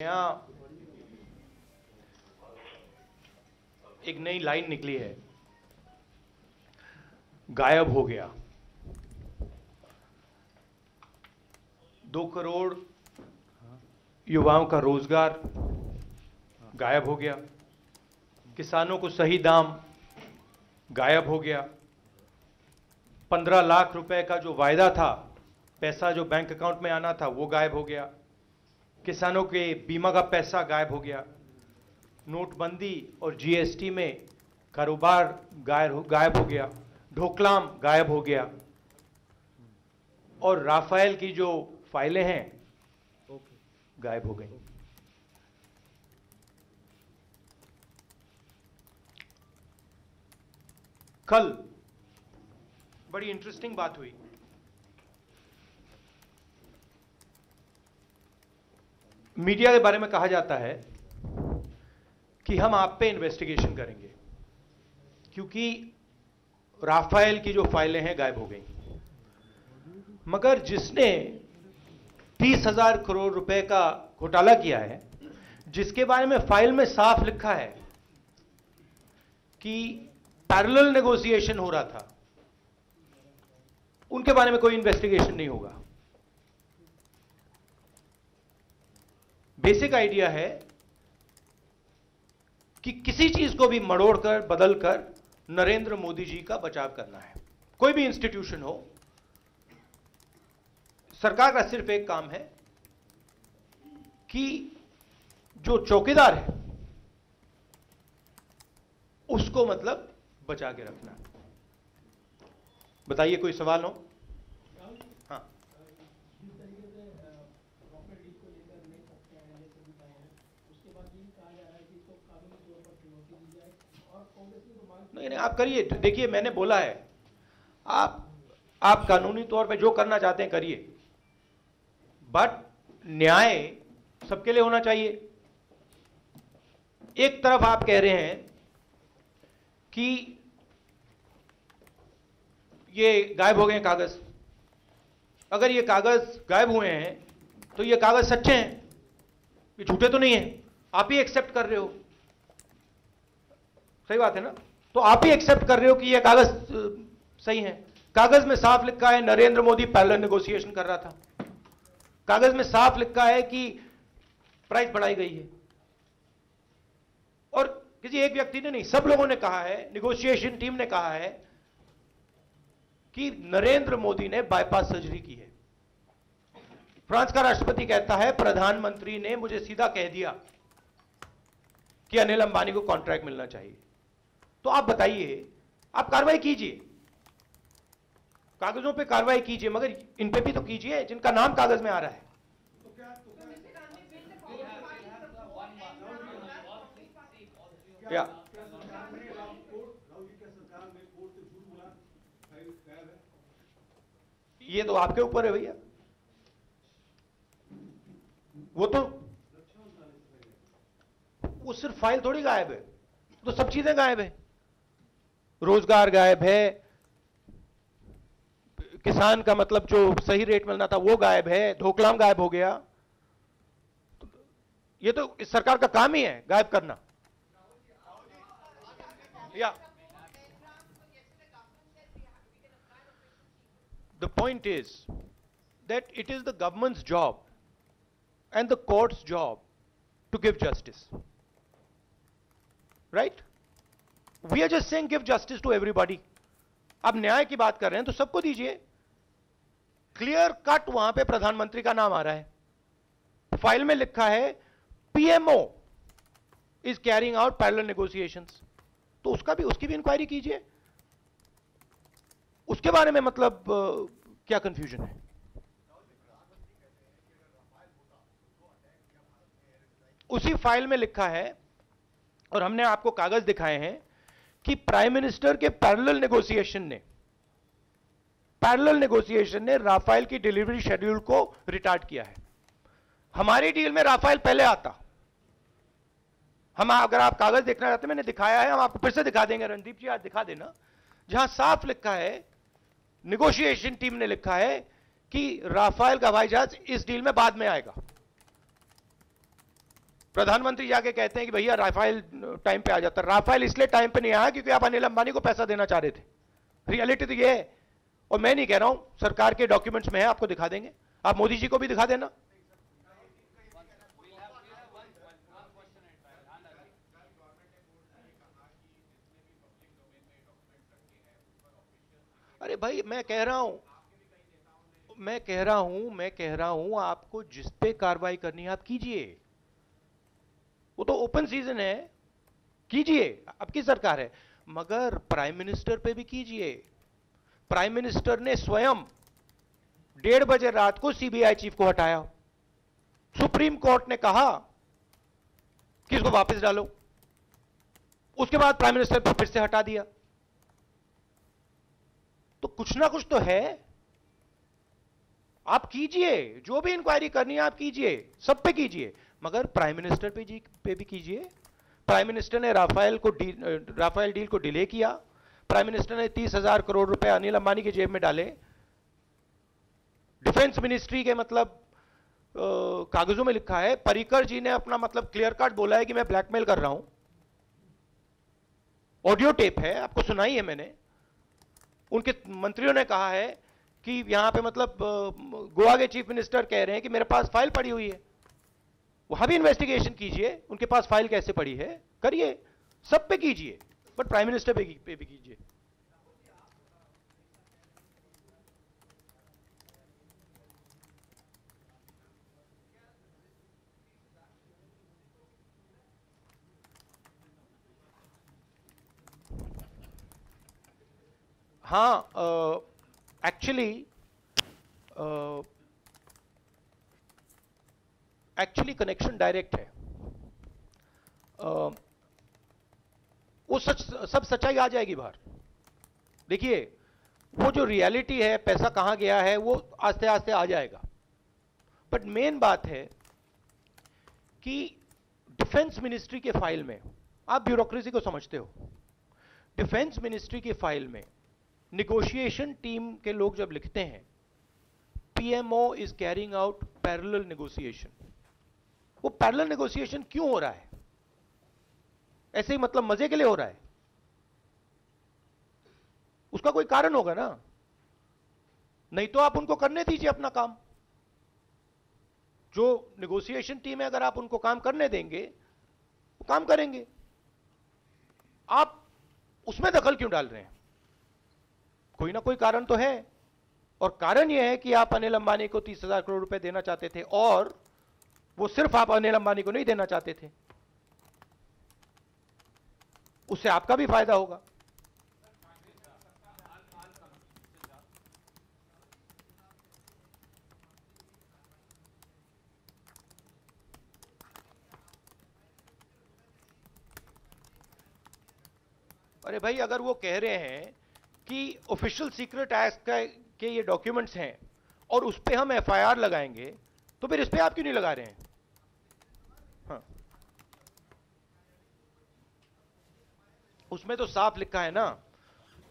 यहाँ एक नई लाइन निकली है, गायब हो गया। 2 करोड़ युवाओं का रोजगार गायब हो गया, किसानों को सही दाम गायब हो गया, 15 लाख रुपए का जो वायदा था, पैसा जो बैंक अकाउंट में आना था वो गायब हो गया, किसानों के बीमा का पैसा गायब हो गया, नोटबंदी और जीएसटी में कारोबार गायब हो गया, ढोकलाम गायब हो गया, और राफेल की जो फाइलें हैं गायब हो गई। कल बड़ी इंटरेस्टिंग बात हुई। मीडिया के बारे में कहा जाता है कि हम आप पे इन्वेस्टिगेशन करेंगे क्योंकि राफेल की जो फाइलें हैं गायब हो गई, मगर जिसने 30,000 करोड़ रुपए का घोटाला किया है, जिसके बारे में फाइल में साफ लिखा है कि पैरेलल नेगोशिएशन हो रहा था, उनके बारे में कोई इन्वेस्टिगेशन नहीं होगा। बेसिक आइडिया है कि किसी चीज को भी मड़ोड़कर बदलकर नरेंद्र मोदी जी का बचाव करना है। कोई भी इंस्टीट्यूशन हो, सरकार का सिर्फ एक काम है कि जो चौकीदार है उसको मतलब बचा के रखना। बताइए, कोई सवाल हो? हाँ, नहीं नहीं, आप करिए। देखिए, मैंने बोला है, आप कानूनी तौर पे जो करना चाहते हैं करिए, बट न्याय सबके लिए होना चाहिए। एक तरफ आप कह रहे हैं कि ये गायब हो गए कागज, अगर ये कागज गायब हुए हैं तो ये कागज सच्चे हैं, ये झूठे तो नहीं हैं। आप ही एक्सेप्ट कर रहे हो, सही बात है ना? तो आप ही एक्सेप्ट कर रहे हो कि ये कागज सही है। कागज में साफ लिखा है नरेंद्र मोदी पैरेलल नेगोशिएशन कर रहा था, कागज में साफ लिखा है कि प्राइस बढ़ाई गई है, और किसी एक व्यक्ति ने नहीं, सब लोगों ने कहा है, नेगोशिएशन टीम ने कहा है कि नरेंद्र मोदी ने बाईपास सर्जरी की है। फ्रांस का राष्ट्रपति कहता है प्रधानमंत्री ने मुझे सीधा कह दिया कि अनिल अंबानी को कॉन्ट्रैक्ट मिलना चाहिए। तो आप बताइए, आप कार्रवाई कीजिए, कागजों पे कार्रवाई कीजिए, मगर इन पे भी तो कीजिए जिनका नाम कागज में आ रहा है। या ये तो आपके ऊपर है भैया, वो सिर्फ फाइल थोड़ी गायब है, तो सब चीजें गायब है। रोजगार गायब है, किसान का मतलब जो सही रेट मिलना था वो गायब है, ढोकलाम गायब हो गया। ये तो इस सरकार का काम ही है गायब करना। या the point is that it is the government's job and the court's job to give justice, right? We are just saying give justice to everybody. अब न्याय की बात कर रहे हैं तो सबको दीजिए। क्लियर कट वहां पे प्रधानमंत्री का नाम आ रहा है, फाइल में लिखा है PMO is carrying out parallel negotiations, तो उसकी भी इंक्वायरी कीजिए। उसके बारे में मतलब क्या कंफ्यूजन है? उसी फाइल में लिखा है, और हमने आपको कागज दिखाए हैं कि प्राइम मिनिस्टर के पैरेलल नेगोशिएशन ने राफेल की डिलीवरी शेड्यूल को रिटार्ड किया है। हमारी डील में राफेल पहले आता। अगर आप कागज देखना चाहते हैं, मैंने दिखाया है, हम आपको फिर से दिखा देंगे। रणदीप जी आज दिखा देना, जहां साफ लिखा है, नेगोशिएशन टीम ने लिखा है कि राफेल का हवाई जहाज इस डील में बाद में आएगा। प्रधानमंत्री जाके कहते हैं कि भैया राफेल टाइम पे आ जाता। राफेल इसलिए टाइम पे नहीं आया क्योंकि आप अनिल अंबानी को पैसा देना चाह रहे थे। रियलिटी तो ये है, और मैं नहीं कह रहा हूं, सरकार के डॉक्यूमेंट्स में है, आपको दिखा देंगे। आप मोदी जी को भी दिखा देना। अरे भाई मैं कह रहा हूं, आपको जिस पे कार्रवाई करनी है आप कीजिए, वो तो ओपन सीजन है, कीजिए, आपकी सरकार है। मगर प्राइम मिनिस्टर पे भी कीजिए। प्राइम मिनिस्टर ने स्वयं 1:30 बजे रात को सीबीआई चीफ को हटाया। सुप्रीम कोर्ट ने कहा कि इसको वापस डालो, उसके बाद प्राइम मिनिस्टर को फिर से हटा दिया। तो कुछ ना कुछ तो है। आप कीजिए, जो भी इंक्वायरी करनी है आप कीजिए, सब पे कीजिए, मगर प्राइम मिनिस्टर पे भी कीजिए। प्राइम मिनिस्टर ने राफेल डील को डिले किया। प्राइम मिनिस्टर ने 30,000 करोड़ रुपए अनिल अंबानी की जेब में डाले। डिफेंस मिनिस्ट्री के मतलब कागजों में लिखा है, पर्रिकर जी ने अपना मतलब क्लियर कट बोला है कि मैं ब्लैकमेल कर रहा हूं। ऑडियो टेप है, आपको सुनाई है मैंने। उनके मंत्रियों ने कहा है कि यहां पे मतलब गोवा के चीफ मिनिस्टर कह रहे हैं कि मेरे पास फाइल पड़ी हुई है। वहां भी इन्वेस्टिगेशन कीजिए, उनके पास फाइल कैसे पड़ी है, करिए, सब पे कीजिए, बट प्राइम मिनिस्टर पे भी कीजिए। हाँ, एक्चुअली कनेक्शन डायरेक्ट है। वो सब सच्चाई आ जाएगी बाहर। देखिए, वो जो रियलिटी है, पैसा कहां गया है, वो आस्ते आस्ते आ जाएगा। बट मेन बात है कि डिफेंस मिनिस्ट्री के फाइल में, आप ब्यूरोक्रेसी को समझते हो, डिफेंस मिनिस्ट्री की फाइल में निगोशिएशन टीम के लोग जब लिखते हैं PMO is carrying out parallel negotiation, वो पैरेलल नेगोशिएशन क्यों हो रहा है? ऐसे ही मतलब मजे के लिए हो रहा है? उसका कोई कारण होगा ना, नहीं तो आप उनको करने दीजिए अपना काम। जो नेगोशिएशन टीम है, अगर आप उनको काम करने देंगे वो काम करेंगे। आप उसमें दखल क्यों डाल रहे हैं? कोई ना कोई कारण तो है, और कारण यह है कि आप अनिल अंबानी को 30,000 करोड़ रुपए देना चाहते थे, और वो सिर्फ आप अनिल अंबानी को नहीं देना चाहते थे, उससे आपका भी फायदा होगा। अरे भाई, अगर वो कह रहे हैं कि ऑफिशियल सीक्रेट एक्ट के ये डॉक्यूमेंट्स हैं और उस पर हम एफआईआर लगाएंगे, तो फिर इस पे आप क्यों नहीं लगा रहे हैं? हाँ, उसमें तो साफ लिखा है ना,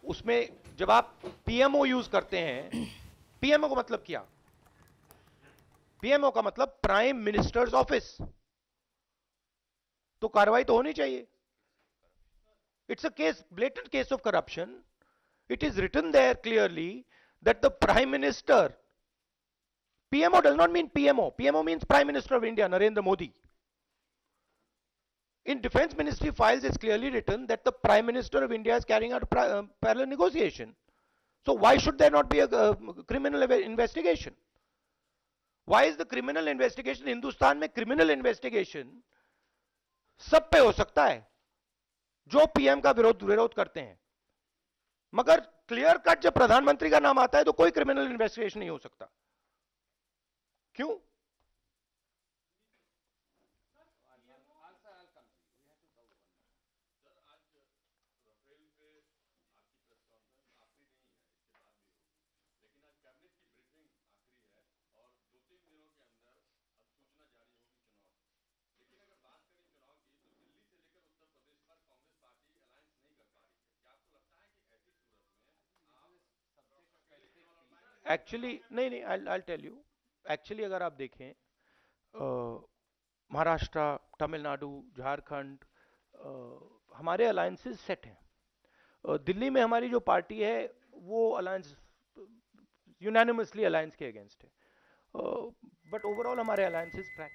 उसमें जब आप पीएमओ यूज करते हैं, पीएमओ का मतलब क्या? पीएमओ का मतलब प्राइम मिनिस्टर्स ऑफिस, तो कार्रवाई तो होनी चाहिए। It's a case, blatant case of corruption. It is written there clearly that the Prime Minister, PMO does not mean PMO. PMO means Prime Minister of India, Narendra Modi. In Defense Ministry files, it's clearly written that the Prime Minister of India is carrying out a parallel negotiation. So why should there not be a criminal investigation? Why is the criminal investigation, Hindustan में criminal investigation सब पे हो सकता है जो PM का विरोध करते हैं, मगर क्लियर कट जब प्रधानमंत्री का नाम आता है तो कोई क्रिमिनल इन्वेस्टिगेशन नहीं हो सकता। क्यों? एक्चुअली नहीं, आई टेल यू। एक्चुअली अगर आप देखें, महाराष्ट्र, तमिलनाडु, झारखंड, हमारे अलायंसेस सेट हैं। दिल्ली में हमारी जो पार्टी है वो अलायंस यूनानिमसली अलायंस के अगेंस्ट है, बट ओवरऑल हमारे अलायंसेस ट्रैक